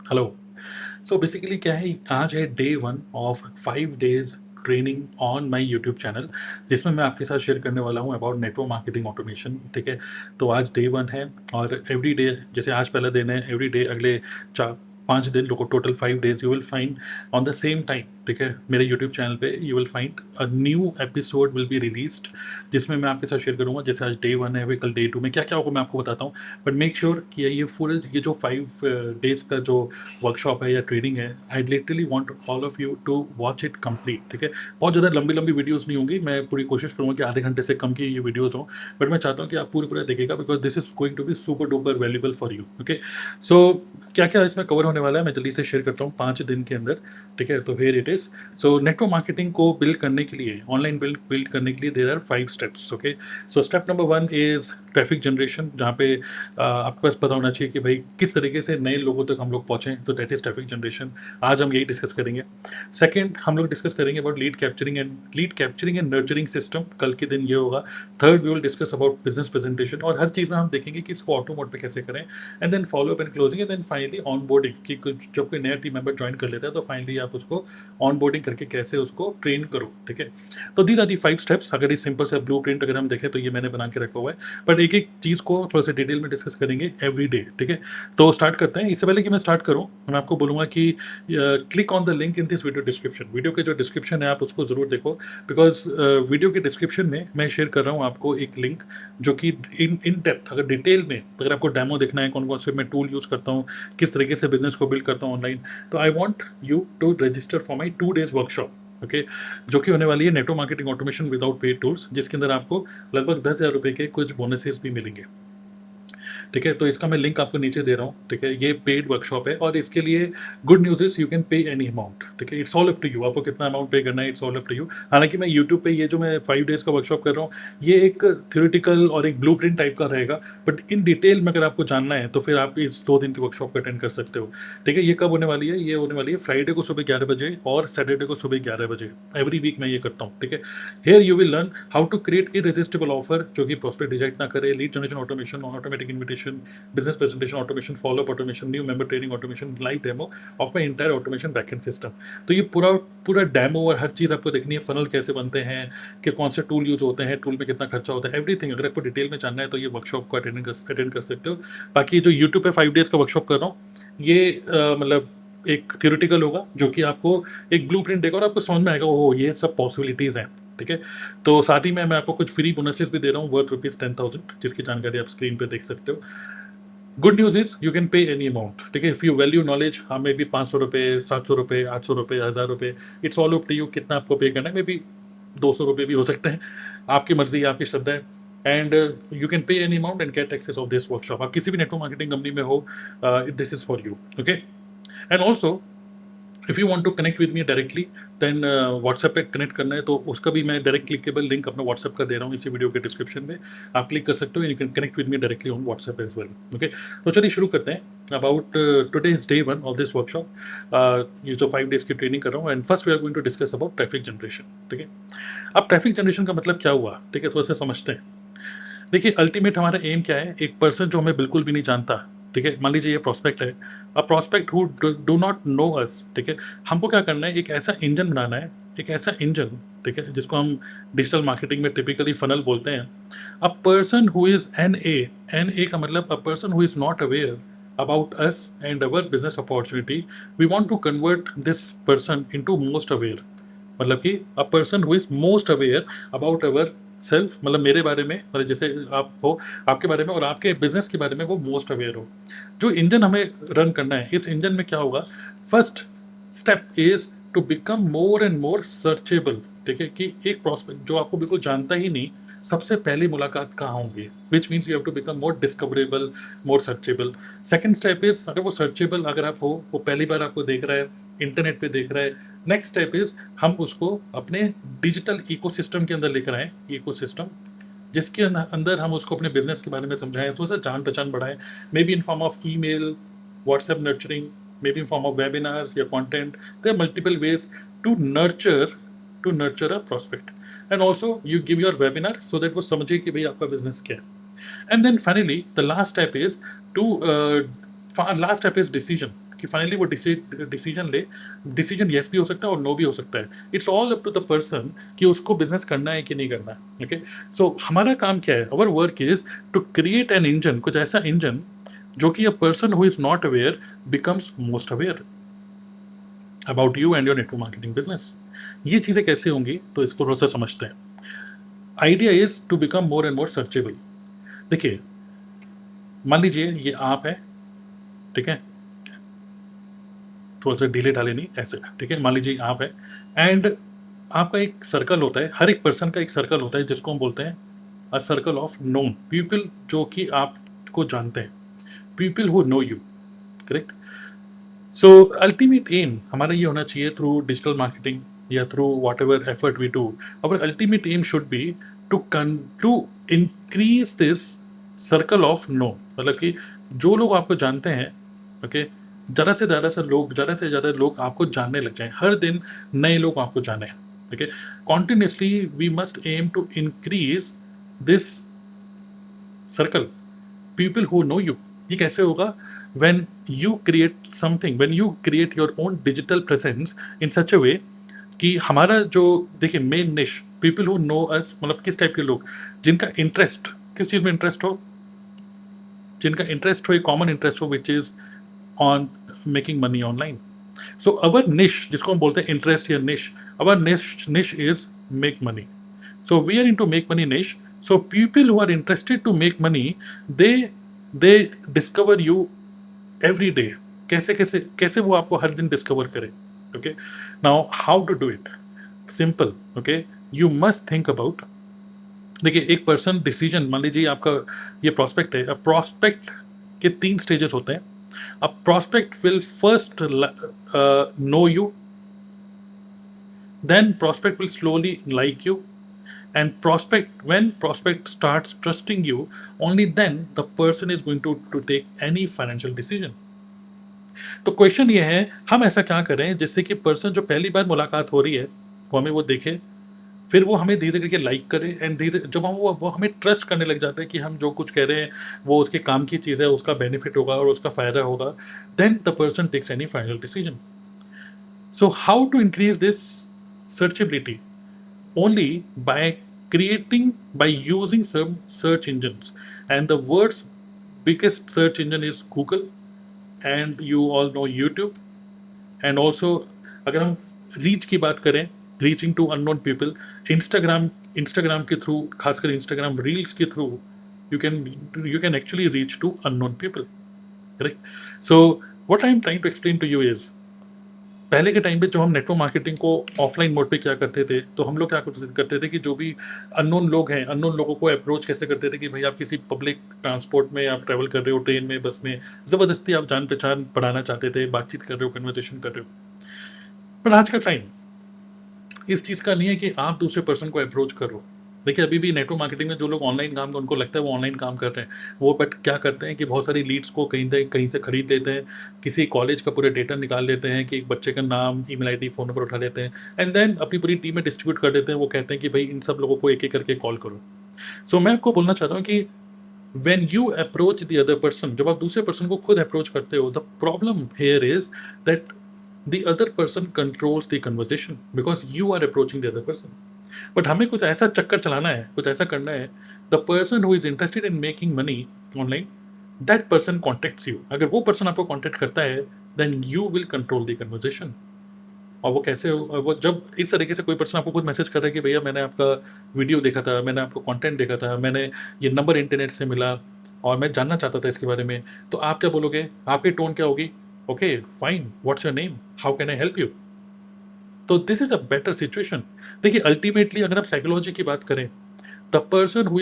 Hello. So basically क्या है, आज है day one of 5 days training on my YouTube channel, जिसमें मैं आपके साथ शेयर करने वाला हूँ अबाउट नेटवर्क मार्केटिंग ऑटोमेशन। ठीक है, तो आज डे वन है और एवरी डे, जैसे आज पहला दिन है, एवरी डे अगले 4-5 दिन लोगों, total 5 days you will find on the same time. ठीक है, मेरे यूट्यूब चैनल पे you will find a new episode will be released, जिसमें मैं आपके साथ शेयर करूँगा। जैसे आज डे वन है, वे कल डे टू में क्या क्या होगा मैं आपको बताता हूँ। बट मेक श्योर कि ये फुल, ये जो 5 डेज का जो वर्कशॉप है या ट्रेनिंग है, I literally want all of you to watch it complete. ठीक है, बहुत ज़्यादा लंबी लंबी वीडियोस नहीं होंगी, मैं पूरी कोशिश करूँगा कि आधे घंटे से कम की ये वीडियोस हों। बट मैं चाहता हूँ कि आप पूरे पूरा देखिएगा, because this is going to be super duper valuable for you. Okay, so क्या क्या इसमें कवर होने वाला है मैं जल्दी से शेयर करता हूँ 5 दिन के अंदर। ठीक है, तो here it is. So network marketing को बिल्ड करने के लिए, ऑनलाइन बिल्ड करने के लिए there are 5 steps. Okay, so step number 1 is traffic generation, जहाँ पे आपके पास पता होना चाहिए कि भाई किस तरीके से नए लोगों तक हम लोग पहुँचें, तो दैट इज़ ट्रैफिक जनरेशन। आज हम यही डिस्कस करेंगे। सेकंड, हम लोग डिस्कस करेंगे about lead capturing and nurturing system, कल के दिन ये होगा। Third, we will discuss about business presentation, और हर चीज़ में हम देखेंगे कि इसको ऑटो मोड पे कैसे करें। And then follow up and closing, and then finally onboarding, कि कुछ जब कोई नया टीम मेंबर ज्वाइन कर लेता है तो फाइनली आप उसको ऑन बोर्डिंग करके कैसे उसको ट्रेन करो। ठीक है, तो दीज आर दी 5 स्टेप्स। अगर इस सिंपल सा ब्लू प्रिंट अगर हम देखें तो ये मैंने बना के रखा हुआ है, बट एक एक चीज़ को थोड़ा सा डिटेल में डिस्कस करेंगे एवरी डे। ठीक है, तो स्टार्ट करते हैं। इससे पहले कि मैं स्टार्ट करूं, मैं आपको बोलूँगा कि click on the link in this video description. Video के जो डिस्क्रिप्शन है आप उसको ज़रूर देखो, बिकॉज वीडियो के डिस्क्रिप्शन में मैं शेयर कर रहा हूँ आपको एक लिंक, जो कि इन डेप्थ, अगर डिटेल में अगर आपको डेमो देखना है, कौन कौन से मैं टूल यूज़ करता हूँ, किस तरीके से बिजनेस को बिल्ड करता हूँ ऑनलाइन, तो I want you to register for my 2 days workshop. Okay, जो कि होने वाली है network marketing automation without paid tools, जिसके अंदर आपको लगभग 10,000 रुपये के कुछ बोनसेस भी मिलेंगे। ठीक है, तो इसका मैं लिंक आपको नीचे दे रहा हूँ। ठीक है, ये पेड वर्कशॉप है और इसके लिए good news is you can pay any amount. ठीक है, it's all up to you, आपको कितना अमाउंट पे करना है, it's all up to you. हालांकि मैं यूट्यूब पे ये जो मैं 5 डेज का वर्कशॉप कर रहा हूँ, ये एक थ्योरेटिकल और एक ब्लू प्रिंट टाइप का रहेगा, बट इन डिटेल में अगर आपको जानना है तो फिर आप इस 2 दिन की वर्कशॉप को अटेंड कर सकते हो। ठीक है, ये कब होने वाली है, ये होने वाली है फ्राइडे को सुबह 11 बजे और सैटरडे को सुबह 11 बजे। एवरी वीक मैं ये करता हूँ। ठीक है, here you will learn how to create irresistible offer जो कि प्रोस्पेक्ट रिजेक्ट ना करे, lead generation automation, automatic invitation, business presentation automation, follow up automation, new member training automation, live demo of my entire automation backend system। तो ये पूरा पूरा demo और हर चीज़ आपको देखनी है, फनल कैसे बनते हैं, कि कौन से टूल यूज होते हैं, टूल में कितना खर्चा होता है, एवरीथिंग अगर आपको डिटेल में जानना है तो ये वर्कशॉप को अटेंड कर सकते हो। बाकी जो यूट्यूब पे 5 डेज का वर्कशॉप कर रहा हूँ, ये मतलब एक थियोरिटिकल होगा, जो कि आपको एक ब्लू प्रिंट देगा और आपको समझ में आएगा ओ ये सब पॉसिबिलिटीज़ हैं। ठीक है, तो साथ ही में मैं आपको कुछ फ्री बोनसेस भी दे रहा हूँ वर्थ ₹10,000, जिसकी जानकारी आप स्क्रीन पे देख सकते हो। Good news is you can pay any amount. ठीक है, इफ़ यू वैल्यू नॉलेज, हाँ maybe ₹500, ₹700, ₹800, ₹1000, it's all up to you कितना आपको पे करना है। मे बी ₹200 भी हो सकते हैं, आपकी मर्जी है, आपकी श्रद्धा है। And you can pay any amount and get access of this workshop. आप किसी भी नेटवर्क मार्केटिंग कंपनी में हो, this is for you. Okay, and also if you want to connect with me directly, then WhatsApp पे connect करना है तो उसका भी मैं डायरेक्ट क्लिकेबल लिंक अपना व्हाट्सएप का दे रहा हूँ इसी वीडियो के डिस्क्रिप्शन में। आप क्लिक कर सकते हो, you can connect with me directly on WhatsApp as well. Okay, तो चलिए शुरू करते हैं about today is day one of this workshop. ये जो 5 डेज की ट्रेनिंग कर रहा हूँ, and first we are going to discuss about traffic generation. ठीक है, अब ट्रैफिक जनरेशन का मतलब क्या हुआ, ठीक है, थोड़ा सा समझते हैं। देखिए, अल्टीमेट हमारा एम क्या है, एक पर्सन जो हमें बिल्कुल भी नहीं जानता, ठीक है, मान लीजिए ये प्रोस्पेक्ट है, अ prospect who do not know us. ठीक है, हमको क्या करना है, एक ऐसा इंजन बनाना है, एक ऐसा इंजन, ठीक है, जिसको हम डिजिटल मार्केटिंग में टिपिकली फनल बोलते हैं। A person who is an A का मतलब a person who is not aware about us and our business opportunity, we want to convert this person into most aware। मतलब कि a person who is most aware about our self, मतलब मेरे बारे में, मतलब जैसे आप हो, आपके बारे में और आपके बिजनेस के बारे में वो मोस्ट अवेयर हो। जो इंजन हमें रन करना है, इस इंजन में क्या होगा, first step is to become more and more searchable. ठीक है, कि एक प्रोस्पेक्ट जो आपको बिल्कुल जानता ही नहीं, सबसे पहली मुलाकात कहाँ होंगी, which means you have to become more discoverable, more searchable. Second step is, अगर वो सर्चेबल अगर आप हो, वो पहली बार आपको देख रहा है, इंटरनेट पे देख रहा है, नेक्स्ट स्टेप इज हम उसको अपने डिजिटल इकोसिस्टम के अंदर लेकर आएँ, इकोसिस्टम जिसके अंदर हम उसको अपने बिजनेस के बारे में समझाएं, थोड़ा सा जान पहचान बढ़ाएं, maybe in form of email, WhatsApp nurturing, maybe in form of webinars या content. There are multiple ways to nurture a prospect, and also you give your webinar so that वो समझे कि भाई आपका business क्या है। And then finally the last step is to last step is decision. कि finally वो decision ले। डिसीजन येस भी हो सकता है और नो भी हो सकता है। It's all up to the person कि उसको बिजनेस करना है कि नहीं करना है। ओके, सो हमारा काम क्या है? Our work is to create an engine, कुछ ऐसा इंजन जो कि a person who is not aware becomes most aware about you and your network marketing business. ये चीज़ें कैसे होंगी, तो इसको थोड़ा सा समझते हैं। Idea is to become more and more searchable. देखिए, मान लीजिए ये आप है, ठीक है, थोड़ा सा डिले डाले नहीं ऐसे, ठीक है, मान लीजिए आप है एंड आपका एक सर्कल होता है, हर एक पर्सन का एक सर्कल होता है जिसको हम बोलते हैं a circle of known people, जो कि आपको जानते हैं, people who know you, correct. So ultimate aim हमारा ये होना चाहिए थ्रू डिजिटल मार्केटिंग या through whatever effort we do, our ultimate aim should be to increase this circle of know, मतलब कि जो लोग आपको जानते हैं, ओके, ज़्यादा से ज़्यादा लोग आपको जानने लग जाएं, हर दिन नए लोग आपको जाने, okay. Continuously we must aim to increase this circle, people who know you. ये कैसे होगा? when you create something, when you create your own digital presence in such a way कि हमारा जो, देखिए, मेन निश पीपल हु नो अस, मतलब किस टाइप के लोग, जिनका इंटरेस्ट किस चीज़ में इंटरेस्ट हो, जिनका इंटरेस्ट हो, एक कॉमन इंटरेस्ट हो which is on making money online. So our niche, जिसको हम बोलते हैं इंटरेस्ट या niche, our niche is make money. So we are into make money niche. So people who are interested to make money, they they discover you every day. कैसे कैसे कैसे वो आपको हर दिन डिस्कवर करे, okay. Now how to do it? Simple, okay. You must think about, देखिए, एक person decision, मान लीजिए आपका ये प्रॉस्पेक्ट है। अब प्रॉस्पेक्ट के 3 स्टेजेस होते हैं। अब prospect will first know you, then prospect will slowly like you, and when prospect starts trusting you, only then the person is going to take any financial decision. तो question ये है, हम ऐसा क्या करें जिससे कि पर्सन जो पहली बार मुलाकात हो रही है वो हमें वो देखे, फिर वो हमें धीरे करके लाइक करे एंड धीरे जब हम वो हमें ट्रस्ट करने लग जाते हैं कि हम जो कुछ कह रहे हैं वो उसके काम की चीज़ है, उसका बेनिफिट होगा और उसका फ़ायदा होगा, then the person takes any final decision. So how to increase this searchability? Only by using some search engines. And the world's biggest search engine is Google, and you all know YouTube. And also, अगर हम reach की बात करें, reaching to unknown people, Instagram के through, खासकर Instagram reels के through, you can actually reach to unknown people, correct? So what I am trying to explain to you is, पहले के टाइम पे जो हम नेटवर्क मार्केटिंग को ऑफलाइन मोड पे क्या करते थे, तो हम लोग क्या करते थे कि जो भी अननोन लोग हैं, अननोन लोगों को अप्रोच कैसे करते थे कि भाई आप किसी पब्लिक ट्रांसपोर्ट में आप ट्रैवल कर रहे हो, ट्रेन में, बस में, ज़बरदस्ती आप जान पहचान बढ़ाना चाहते थे, बातचीत कर रहे हो, कन्वर्सेशन कर रहे हो। पर आज का टाइम इस चीज़ का नहीं है कि आप दूसरे पर्सन को अप्रोच करो। देखिए, अभी भी नेटवर्क मार्केटिंग में जो लोग ऑनलाइन काम उनको लगता है वो ऑनलाइन काम कर रहे हैं, वो बट क्या करते हैं कि बहुत सारी लीड्स को कहीं से खरीद लेते हैं, किसी कॉलेज का पूरा डेटा निकाल लेते हैं कि एक बच्चे का नाम, ईमेल आईडी, फ़ोन नंबर उठा लेते हैं एंड देन अपनी पूरी टीम में डिस्ट्रीब्यूट कर देते हैं। वो कहते हैं कि भाई इन सब लोगों को एक एक करके कॉल करो। सो मैं आपको बोलना चाहता हूँ कि when you approach the other person, जब आप दूसरे पर्सन को खुद अप्रोच करते हो, the problem here is that the other person controls the conversation because you are approaching the other person. But हमें कुछ ऐसा चक्कर चलाना है, कुछ ऐसा करना है, the person who is interested in making money online, that person contacts you. अगर वो पर्सन आपको कॉन्टेक्ट करता है, then you will control the conversation. और वो कैसे, वो जब इस तरीके से कोई पर्सन आपको खुद मैसेज कर रहा है कि भैया मैंने आपका वीडियो देखा था, मैंने आपको कंटेंट देखा था, मैंने ये नंबर इंटरनेट से मिला और मैं जानना चाहता था इसके बारे में, तो आप क्या बोलोगे? आपकी टोन क्या होगी? Okay fine, what's your name, how can I help you? तो this is a better situation. देखिए, अल्टीमेटली अगर आप साइकोलॉजी की बात करें, the person who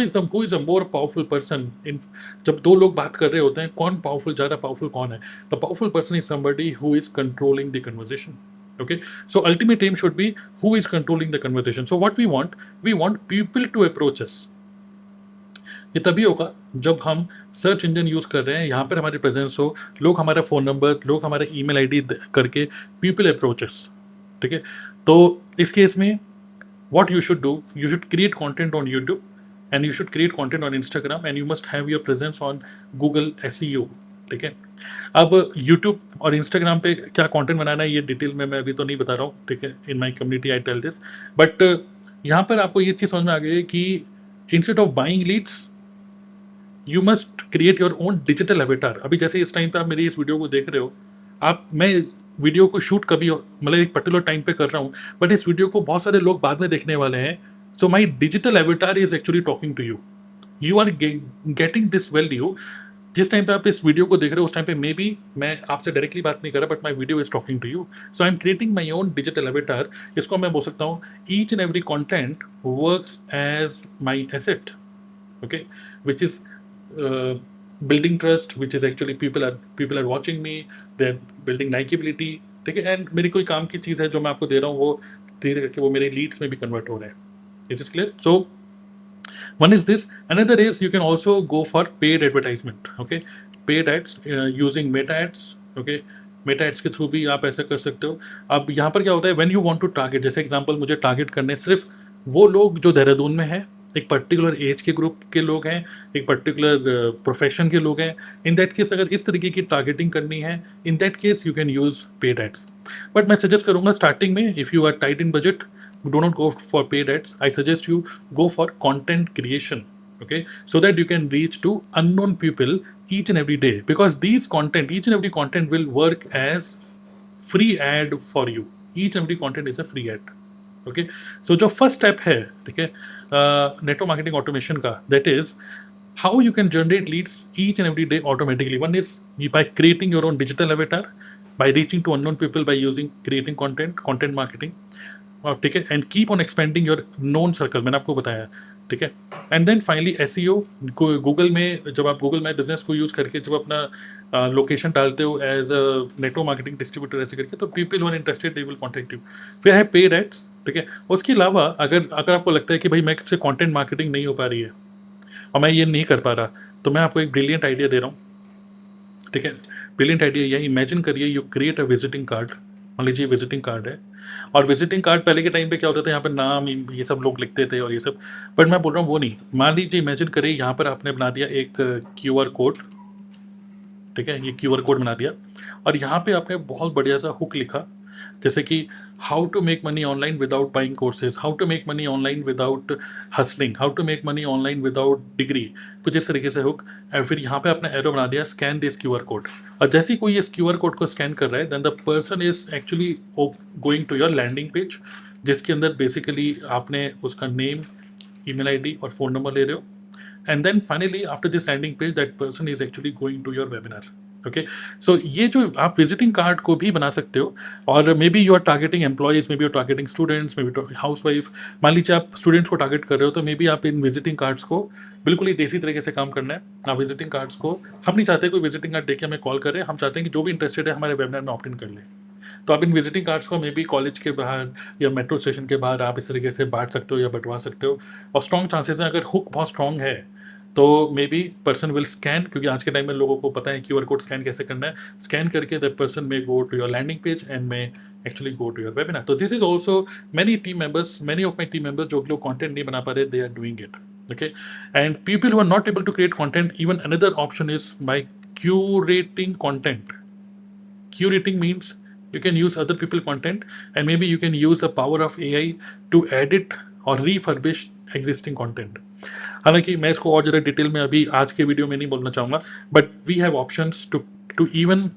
is a more powerful person in, जब दो लोग बात कर रहे होते हैं, कौन पावरफुल, ज़्यादा पावरफुल कौन है? The powerful person is somebody who is controlling the conversation, okay? So ultimate aim should be who is controlling the conversation. So what we want people to approach us. ये तभी होगा जब हम search engine use कर रहे हैं, यहाँ पर हमारी प्रेजेंस हो, लोग हमारा फ़ोन नंबर, लोग हमारा ईमेल आईडी करके पीपल अप्रोचेस, ठीक है? तो इस केस में what you should do, you should create content on YouTube and you should create content on Instagram and you must have your presence on Google SEO, ठीक है। अब YouTube और इंस्टाग्राम पे क्या कंटेंट बनाना है ये डिटेल में मैं अभी तो नहीं बता रहा हूँ, ठीक है। In my community I tell this, but यहाँ पर आपको ये चीज़ समझ में आ गई है कि instead of buying leads you must create your own digital avatar. अभी जैसे इस टाइम पे आप मेरी इस वीडियो को देख रहे हो, आप मैं वीडियो को शूट कभी मतलब एक पर्टिकुलर टाइम पे कर रहा हूँ, बट इस वीडियो को बहुत सारे लोग बाद में देखने वाले हैं। So my digital avatar is actually talking to you, you are getting this value. जिस टाइम पे आप इस वीडियो को देख रहे हो उस टाइम पे मे बी मैं आपसे डायरेक्टली बात नहीं कर रहा, but my video is talking to you. So I am creating my own digital avatar. इसको मैं बोल सकता हूँ each and every content works as my asset, okay, which is uh, building trust, which is actually people are watching me, they're building likability, ठीक है। And मेरी कोई काम की चीज़ है जो मैं आपको दे रहा हूँ, वो धीरे करके वो मेरे लीड्स में भी कन्वर्ट हो रहे हैं। It is clear. So one is this, another is you can also go for paid advertisement, okay, paid ads using meta ads, okay, Meta ads के थ्रू भी आप ऐसा कर सकते हो। अब यहाँ पर क्या होता है, when you want to target, जैसे एग्जांपल मुझे टारगेट करने सिर्फ वो लोग जो देहरादून में हैं, एक पर्टिकुलर एज के ग्रुप के लोग हैं, एक पर्टिकुलर प्रोफेशन के लोग हैं, इन दैट केस अगर इस तरीके की टारगेटिंग करनी है, in that case you can use paid ads. But मैं सजेस्ट करूँगा स्टार्टिंग में, if you are tight in budget, do not go for paid ads. I suggest you go for content creation, okay, so that you can reach to unknown people each and every day, because these content, each and every content will work as free ad for you. Each and every content is a free ad, okay। So जो first step है, ठीक है, network marketing automation का, that is how you can generate leads each and every day automatically. One is by creating your own digital avatar, by reaching to unknown people, by using creating content marketing, और ठीक है, and keep on expanding your known circle, मैंने आपको बताया, ठीक है। And then finally SEO, Google में जब आप गूगल माई बिजनेस को यूज़ करके जब अपना लोकेशन डालते हो as a network marketing distributor ऐसे करके, तो people one interested they will contact you. फिर है पेड एड्स, ठीक है। उसके अलावा अगर अगर आपको लगता है कि भाई मैं से कॉन्टेंट मार्केटिंग नहीं हो पा रही है और मैं ये नहीं कर पा रहा, तो मैं आपको एक ब्रिलियंट आइडिया दे रहा हूँ, ठीक है। ब्रिलियंट आइडिया यही, इमेजिन करिए you create a visiting card. मान लीजिए विजिटिंग कार्ड है, और विजिटिंग कार्ड पहले के टाइम पे क्या होता था, यहाँ पे नाम ये सब लोग लिखते थे और ये सब, बट मैं बोल रहा हूँ वो नहीं। मान लीजिए इमेजिन करिए यहाँ पर आपने बना दिया एक क्यूआर कोड, ठीक है, ये क्यूआर कोड बना दिया, और यहाँ पे आपने बहुत बढ़िया सा हुक लिखा, जैसे कि how to make money online without buying courses, how to make money online without hustling, how to make money online without degree, कुछ इस तरीके से हुक। और फिर यहाँ पे आपने एरो बना दिया, स्कैन दिस क्यूआर कोड, और जैसे ही कोई इस क्यूआर कोड को स्कैन कर रहा है, then the person is actually going to your landing page, जिसके अंदर बेसिकली आपने उसका नेम, ईमेल आईडी और फ़ोन नंबर ले रहे हो। And then finally after this landing page that person is actually going to your webinar, okay। So ये जो आप विजिटिंग कार्ड को भी बना सकते हो, और maybe you are targeting employees, maybe you are targeting students, maybe housewife. मान लीजिए आप स्टूडेंट्स को टारगेट कर रहे हो, तो मे बी आप इन विजिटिंग कार्ड्स को बिल्कुल ही देसी तरीके से काम करना है। आप विजिटिंग कार्ड्स को, हम नहीं चाहते कोई विजिटिंग कार्ड देख के हमें कॉल करे, हम चाहते हैं कि जो भी इंटरेस्टेड है हमारे वेबिनार में ऑप्ट इन कर ले। तो आप इन विजिटिंग कार्ड्स को मे बी कॉलेज के बाहर या मेट्रो स्टेशन के बाहर आप इस तरीके से बांट सकते हो या बंटवा सकते हो, और स्ट्रॉन्ग चांसेस हैं, अगर हुक बहुत स्ट्रॉन्ग है तो may be person will scan, क्योंकि आज के टाइम में लोगों को पता है क्यूआर कोड स्कैन कैसे करना है। स्कैन करके that person may go to your landing page and may actually go to your webinar. तो this is also many team members, many of my team members जो लोग कॉन्टेंट नहीं बना पा रहे, they are doing it, okay। And people who are not able to create content, even another option is by curating content. Curating means you can use other people content, and maybe you can use the power of AI to edit or refurbish existing content। हालांकि मैं इसको और ज़्यादा detail में अभी आज के video में नहीं बोलना चाहूँगा, but we have options to even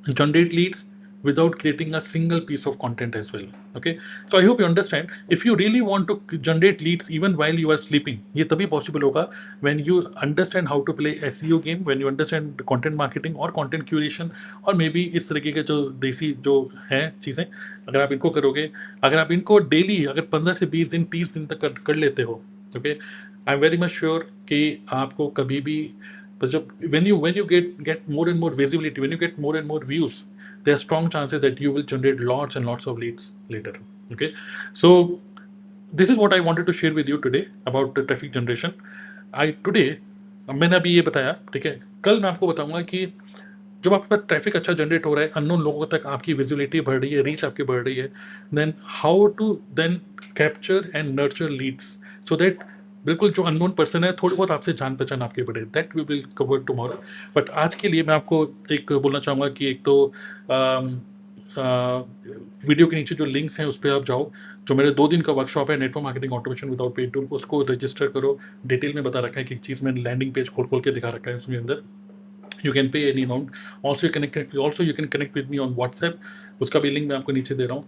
generate leads without creating a single piece of content as well, okay। So I hope you understand, if you really want to generate leads even while you are sleeping, ये तभी possible होगा when you understand how to play SEO game, when you understand content marketing और content curation, और may be इस तरीके के जो देसी जो हैं चीज़ें, अगर आप इनको करोगे, अगर आप इनको डेली अगर 15 से 20 दिन 30 दिन तक कर लेते हो, okay, I am very much sure कि आपको कभी भी, but when you get more and more visibility, when you get more and more views, there are strong chances that you will generate lots and lots of leads later, okay। So this is what I wanted to share with you today about the traffic generation। today मैंने अभी ये बताया, ठीक है। कल मैं आपको बताऊंगा कि जब आपके पास ट्रैफिक अच्छा जनरेट हो रहा है, अननोन लोगों तक आपकी विजिबिलिटी बढ़ रही है, रीच आपकी बढ़ रही है, then how to then capture and nurture leads, so that बिल्कुल जो अननोन पर्सन है, थोड़ी बहुत आपसे जान-पहचान आपकी बढ़े, that we will cover tomorrow. But आज के लिए मैं आपको एक बोलना चाहूँगा कि एक तो अम, अ, वीडियो के नीचे जो लिंक्स हैं, उस पे आप जाओ। जो मेरे 2 दिन का वर्कशॉप है, network marketing automation without paid tool, उसको रजिस्टर करो। डिटेल में बता रखा है कि चीज़ मैंने लैंडिंग पेज खोल-खोल के दिखा रखा है उसके अंदर। You can pay any amount. Also you can connect with me on WhatsApp, उसका भी लिंक मैं आपको नीचे दे रहा हूँ।